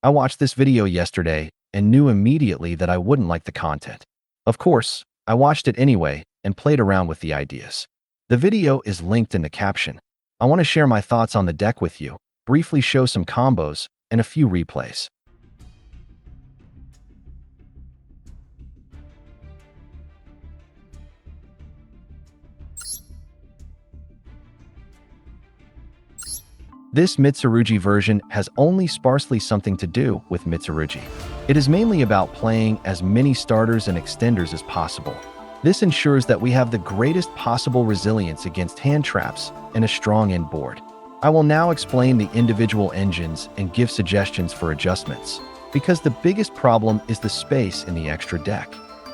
I watched this video yesterday and knew immediately that I wouldn't like the content. Of course, I watched it anyway and played around with the ideas. The video is linked in the caption. I want to share my thoughts on the deck with you, briefly show some combos, and a few replays. This Mitsurugi version has only sparsely something to do with Mitsurugi. It is mainly about playing as many starters and extenders as possible. This ensures that we have the greatest possible resilience against hand traps and a strong end board. I will now explain the individual engines and give suggestions for adjustments, because the biggest problem is the space in the extra deck.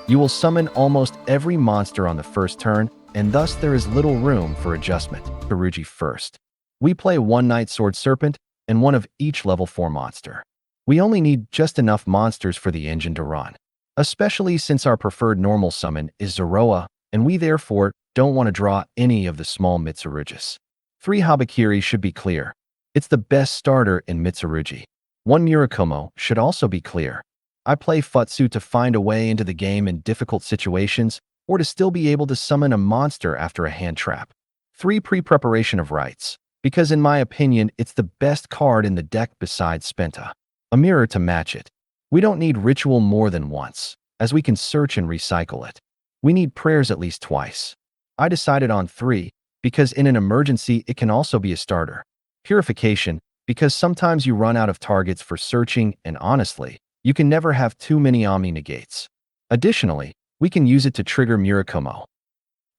You will summon almost every monster on the first turn, and thus there is little room for adjustment. Mitsurugi first. We play one Night Sword Serpent and one of each level 4 monster. We only need just enough monsters for the engine to run, especially since our preferred normal summon is Zoroa, and we therefore don't want to draw any of the small Mitsurugis. 3 Habakiri should be clear. It's the best starter in Mitsurugi. 1 Murakumo should also be clear. I play Futsu to find a way into the game in difficult situations or to still be able to summon a monster after a hand trap. 3 Pre-preparation of Rites, because in my opinion it's the best card in the deck besides Spenta. A mirror to match it. We don't need ritual more than once, as we can search and recycle it. We need prayers at least twice. I decided on 3, because in an emergency it can also be a starter. Purification, because sometimes you run out of targets for searching, and honestly, you can never have too many Omni negates. Additionally, we can use it to trigger Murakumo.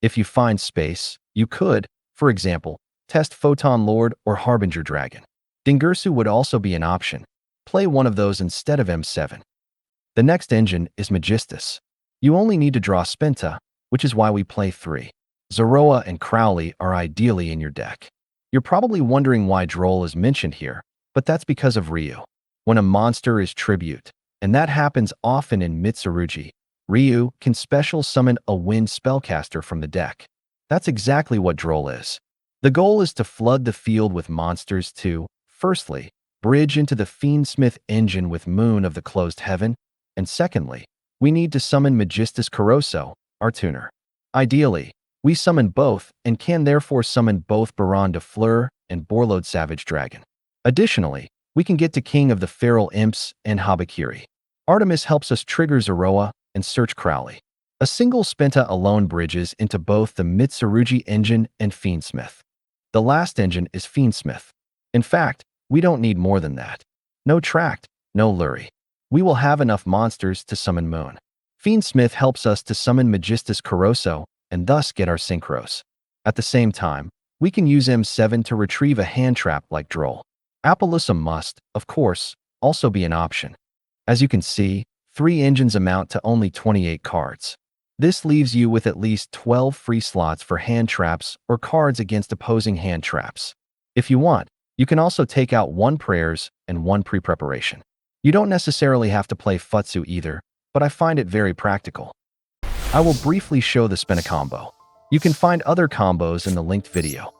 If you find space, you could, for example, test Photon Lord or Harbinger Dragon. Dingirsu would also be an option. Play one of those instead of M7. The next engine is Magistus. You only need to draw Spenta, which is why we play 3. Zoroa and Crowley are ideally in your deck. You're probably wondering why Droll is mentioned here, but that's because of Ryu. When a monster is tribute, and that happens often in Mitsurugi, Ryu can special summon a wind spellcaster from the deck. That's exactly what Droll is. The goal is to flood the field with monsters to, firstly, bridge into the Fiendsmith engine with Moon of the Closed Heaven, and secondly, we need to summon Magistus Caroso, our tuner. Ideally, we summon both and can therefore summon both Baron de Fleur and Borlode Savage Dragon. Additionally, we can get to King of the Feral Imps and Habakiri. Artemis helps us trigger Zoroa and search Crowley. A single Spenta alone bridges into both the Mitsurugi engine and Fiendsmith. The last engine is Fiendsmith. In fact, we don't need more than that. No Tract, no Lurie. We will have enough monsters to summon Moon. Fiendsmith helps us to summon Magistus Caroso and thus get our Synchros. At the same time, we can use M7 to retrieve a hand trap like Droll. Appaloosa must, of course, also be an option. As you can see, 3 engines amount to only 28 cards. This leaves you with at least 12 free slots for hand traps or cards against opposing hand traps. If you want, you can also take out 1 prayers and 1 pre-preparation. You don't necessarily have to play Futsu either, but I find it very practical. I will briefly show the Spenta Combo. You can find other combos in the linked video.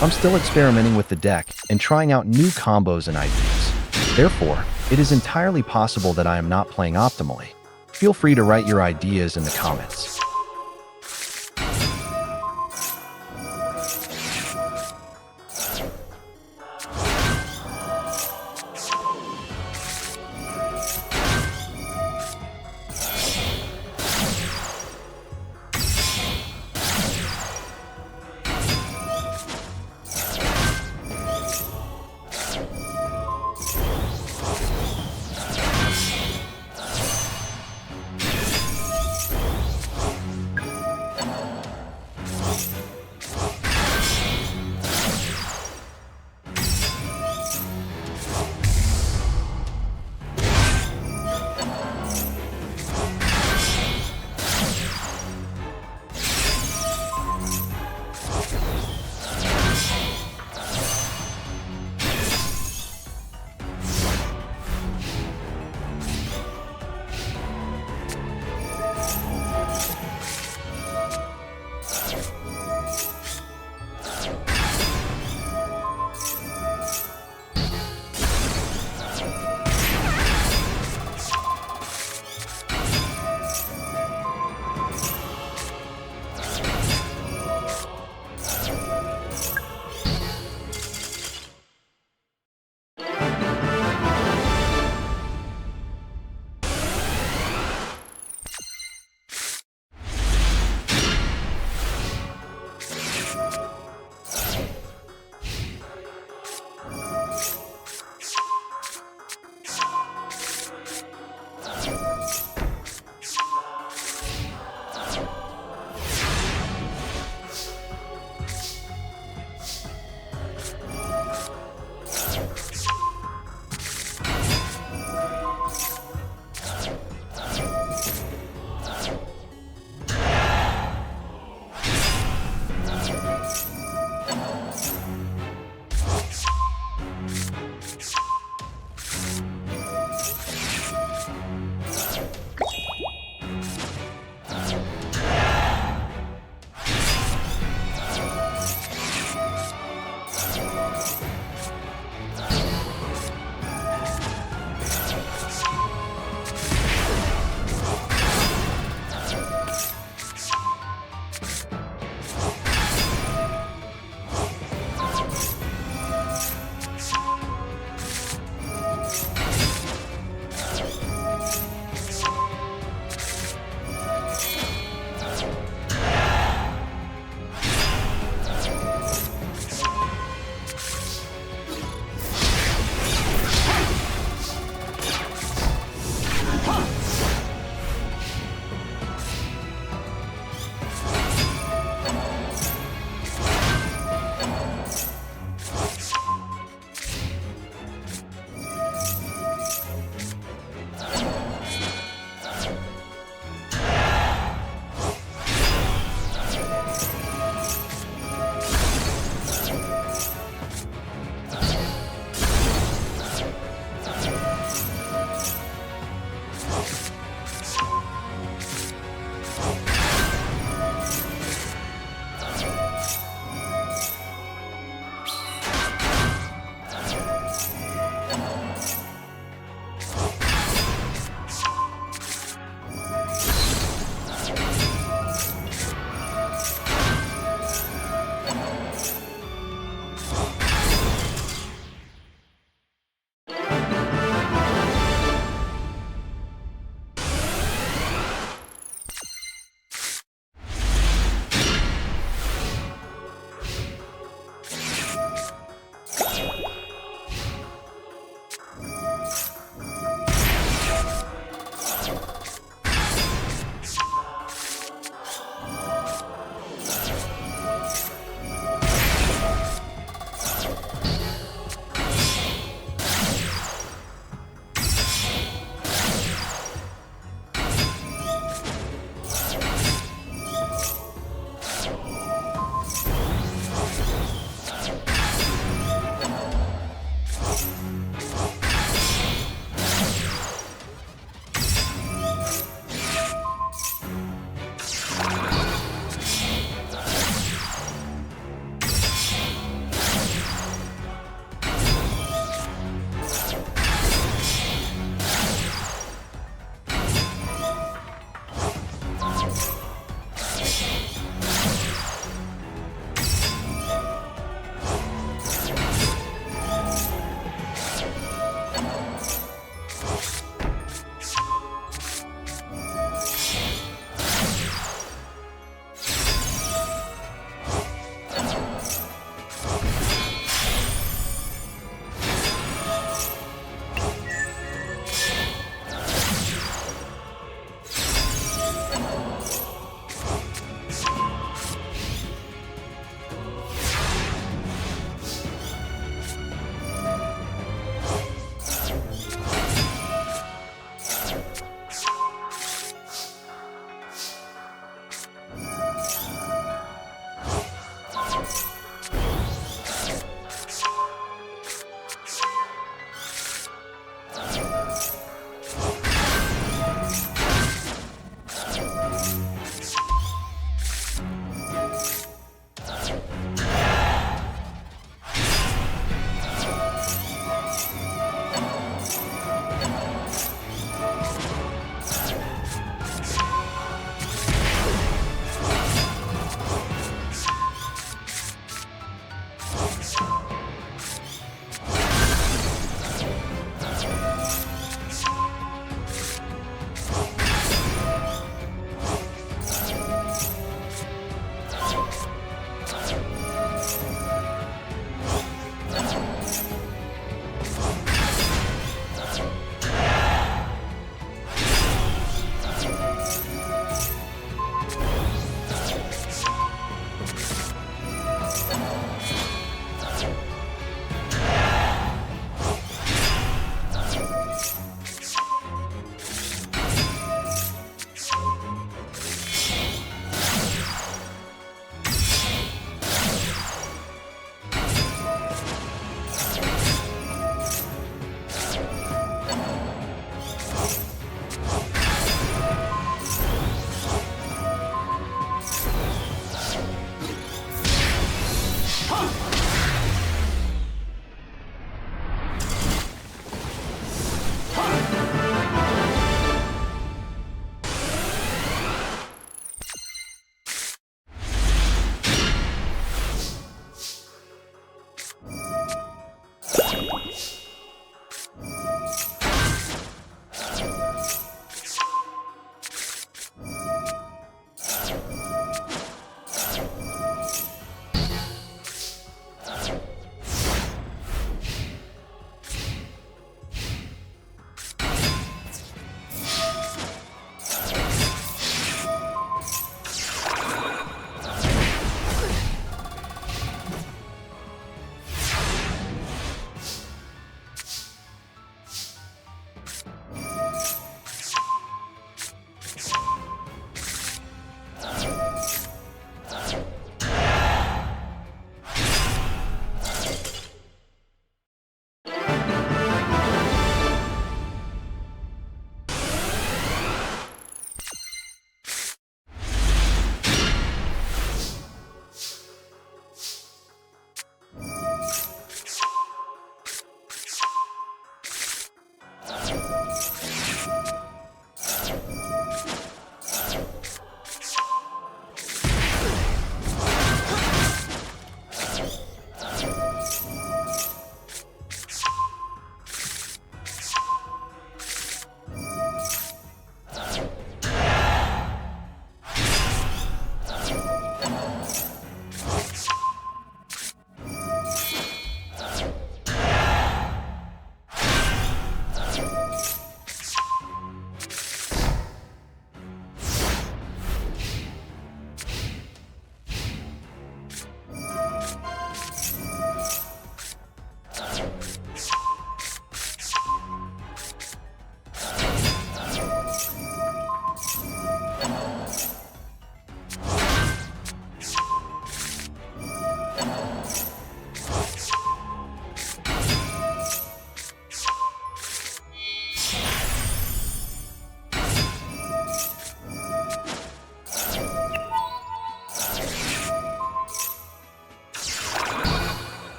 I'm still experimenting with the deck and trying out new combos and ideas. Therefore, it is entirely possible that I am not playing optimally. Feel free to write your ideas in the comments.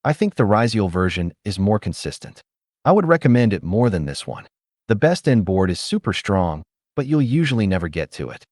I think the Ryzeal version is more consistent. I would recommend it more than this one. The best end board is super strong, but you'll usually never get to it.